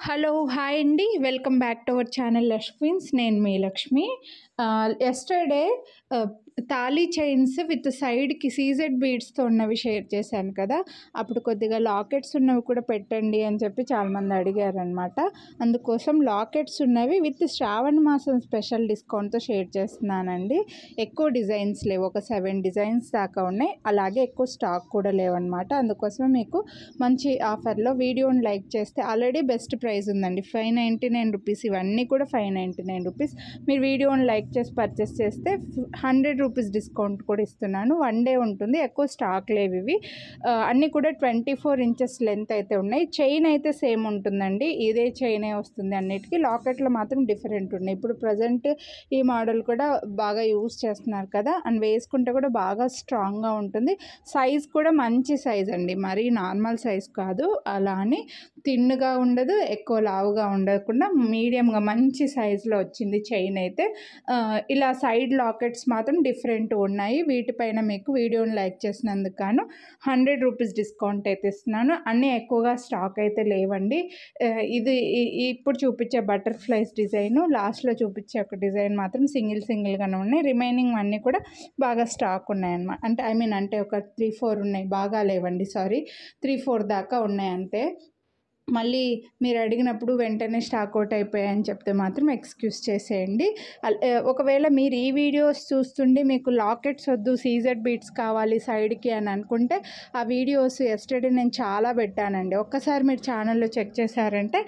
Hello hi అండి welcome back to our channel లక్ష్మీన్స్ నేను మీ Lakshmi yesterday tali chains with సైడ్కి సీజెడ్ బీడ్స్తో ఉన్నవి షేర్ చేశాను కదా. అప్పుడు కొద్దిగా లాకెట్స్ ఉన్నవి కూడా పెట్టండి అని చెప్పి చాలామంది అడిగారనమాట. అందుకోసం లాకెట్స్ ఉన్నవి విత్ శ్రావణ మాసం స్పెషల్ డిస్కౌంట్తో షేర్ చేస్తున్నానండి. ఎక్కువ డిజైన్స్ లేవు, ఒక 7 డిజైన్స్ దాకా ఉన్నాయి. అలాగే ఎక్కువ స్టాక్ కూడా లేవన్నమాట. అందుకోసం మీకు మంచి ఆఫర్లో వీడియోని లైక్ చేస్తే ఆల్రెడీ బెస్ట్ ప్రైస్ ఉందండి, 599 రూపీస్. ఇవన్నీ కూడా 599 రూపీస్. మీరు వీడియోని లైక్ చేసి పర్చేస్ చేస్తే 100 రూపీస్ డిస్కౌంట్ కూడా ఇస్తున్నాను. 1 డే ఉంటుంది, ఎక్కువ స్టాక్ లేవు ఇవి. అన్నీ కూడా 24 ఇంచెస్ లెంత్ అయితే ఉన్నాయి. చైన్ అయితే సేమ్ ఉంటుందండి, ఇదే చైనే వస్తుంది అన్నిటికీ. లాకెట్లో మాత్రం డిఫరెంట్ ఉన్నాయి. ఇప్పుడు ప్రజెంట్ ఈ మోడల్ కూడా బాగా యూస్ చేస్తున్నారు కదా, అండ్ వేసుకుంటే కూడా బాగా స్ట్రాంగ్గా ఉంటుంది. సైజ్ కూడా మంచి సైజ్ అండి, మరీ నార్మల్ సైజ్ కాదు. అలా అని తిన్నుగా ఉండదు, ఎక్కువ లావుగా ఉండకుండా మీడియంగా మంచి సైజులో వచ్చింది చైన్ అయితే. ఇలా సైడ్ లాకెట్స్ మాత్రం డిఫరెంట్ ఉన్నాయి. వీటిపైన మీకు వీడియోని లైక్ చేసినందుకు గాను 100 రూపీస్ డిస్కౌంట్ అయితే ఇస్తున్నాను. అన్నీ ఎక్కువగా స్టాక్ అయితే లేవండి. ఇది ఇప్పుడు చూపించే బటర్ఫ్లైస్ డిజైన్, లాస్ట్లో చూపించే ఒక డిజైన్ మాత్రం సింగిల్గానే ఉన్నాయి. రిమైనింగ్ అన్నీ కూడా బాగా స్టాక్ ఉన్నాయన్నమాట. అంటే ఒక 3-4 ఉన్నాయి, బాగా లేవండి, సారీ 3-4 దాకా ఉన్నాయి అంతే. మళ్ళీ మీరు అడిగినప్పుడు వెంటనే స్టాక్ అవుట్ అయిపోయాయని చెప్తే మాత్రం ఎక్స్క్యూజ్ చేసేయండి. ఒకవేళ మీరు ఈ వీడియోస్ చూస్తుండి మీకు లాకెట్స్ వద్దు, సీజెడ్ బీడ్స్ కావాలి సైడ్కి అని అనుకుంటే ఆ వీడియోస్ ఎస్టర్డే నేను చాలా పెట్టానండి. ఒక్కసారి మీరు ఛానల్లో చెక్ చేశారంటే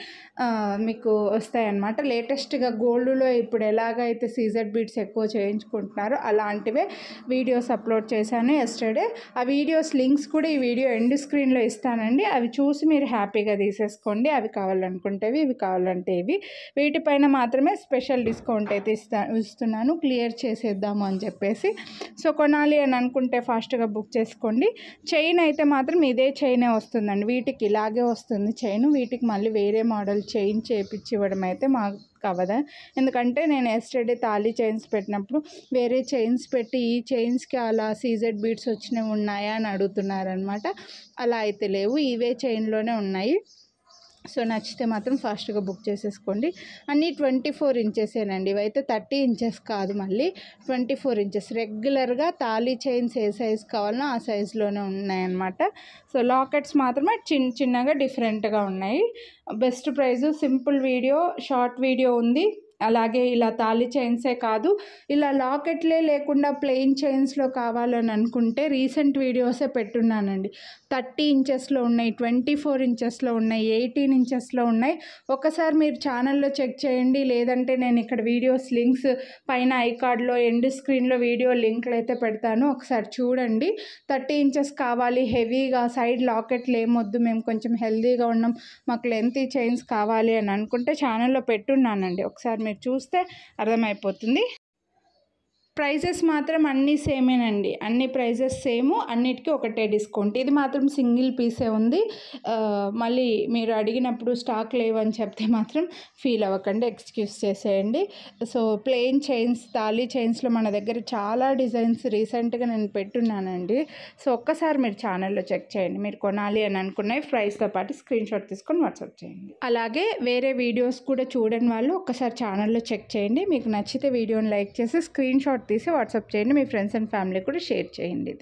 మీకు వస్తాయన్నమాట. లేటెస్ట్గా గోల్డ్లో ఇప్పుడు ఎలాగైతే సీజెడ్ బీడ్స్ ఎక్కువ చేయించుకుంటున్నారో అలాంటివే వీడియోస్ అప్లోడ్ చేశాను ఎస్టర్డే. ఆ వీడియోస్ లింక్స్ కూడా ఈ వీడియో ఎండ్ స్క్రీన్లో ఇస్తానండి. అవి చూసి మీరు హ్యాపీగా తీసేసుకోండి. అవి కావాలనుకుంటే ఇవి కావాలంటే ఇవి. వీటిపైన మాత్రమే స్పెషల్ డిస్కౌంట్ అయితే ఇస్తున్నాను, క్లియర్ చేసేద్దాము అని చెప్పేసి. సో కొనాలి అని అనుకుంటే ఫాస్ట్గా బుక్ చేసుకోండి. చైన్ అయితే మాత్రం ఇదే చైనే వస్తుందండి, వీటికి ఇలాగే వస్తుంది చైన్. వీటికి మళ్ళీ వేరే మోడల్ చైన్ చేపించి ఇవ్వడం అయితే మాకు అవ్వదా. ఎందుకంటే నేను ఎస్టర్డే తాళీ చైన్స్ పెట్టినప్పుడు వేరే చైన్స్ పెట్టి ఈ చైన్స్కి అలా సీజెడ్ బీడ్స్ వచ్చినవి ఉన్నాయా అని అడుగుతున్నారనమాట. అలా అయితే లేవు, ఇవే చైన్లోనే ఉన్నాయి. సో నచ్చితే మాత్రం ఫాస్ట్గా బుక్ చేసేసుకోండి. అన్నీ 24 ఇంచెసేనండి, ఇవైతే 30 ఇంచెస్ కాదు, మళ్ళీ 24 ఇంచెస్. రెగ్యులర్గా తాళీ చైన్స్ ఏ సైజ్ కావాలనో ఆ సైజులోనే ఉన్నాయన్నమాట. సో లాకెట్స్ మాత్రమే చిన్నగా డిఫరెంట్గా ఉన్నాయి. Best price. Simple video, short video ఉంది. అలాగే ఇలా తాళీ చైన్సే కాదు, ఇలా లాకెట్లే లేకుండా ప్లెయిన్ చైన్స్లో కావాలని అనుకుంటే రీసెంట్ వీడియోసే పెట్టున్నానండి. 30 ఇంచెస్లో ఉన్నాయి, 24 ఇంచెస్లో ఉన్నాయి, 18 ఇంచెస్లో ఉన్నాయి. ఒకసారి మీరు ఛానల్లో చెక్ చేయండి, లేదంటే నేను ఇక్కడ వీడియోస్ లింక్స్ పైన ఐకార్డ్లో ఎండ్ స్క్రీన్లో వీడియో లింక్లు అయితే పెడతాను, ఒకసారి చూడండి. 30 ఇంచెస్ కావాలి, హెవీగా సైడ్ లాకెట్లు ఏమొద్దు, మేము కొంచెం హెల్దీగా ఉన్నాం, మాకు లెంతీ చైన్స్ కావాలి అని అనుకుంటే ఛానల్లో పెట్టున్నానండి. ఒకసారి మీరు చూస్తే అర్థమైపోతుంది. ప్రైజెస్ మాత్రం అన్నీ సేమేనండి, అన్ని ప్రైజెస్ సేమ్, అన్నిటికీ ఒకటే డిస్కౌంట్. ఇది మాత్రం సింగిల్ పీసే ఉంది. మళ్ళీ మీరు అడిగినప్పుడు స్టాక్ లేవని చెప్తే మాత్రం ఫీల్ అవ్వకండి, ఎక్స్క్యూజ్ చేసేయండి. సో ప్లెయిన్ చైన్స్, తాళీ చైన్స్లో మన దగ్గర చాలా డిజైన్స్ రీసెంట్గా నేను పెట్టున్నానండి. సో ఒక్కసారి మీరు ఛానల్లో చెక్ చేయండి. మీరు కొనాలి అని అనుకున్నవి ప్రైస్తో పాటు స్క్రీన్ షాట్ తీసుకొని వాట్సాప్ చేయండి. అలాగే వేరే వీడియోస్ కూడా చూడని వాళ్ళు ఒక్కసారి ఛానల్లో చెక్ చేయండి. మీకు నచ్చితే వీడియోని లైక్ చేసి స్క్రీన్ షాట్ తీసి వాట్సాప్ చేయండి. మీ ఫ్రెండ్స్ అండ్ ఫ్యామిలీ కూడా షేర్ చేయండి.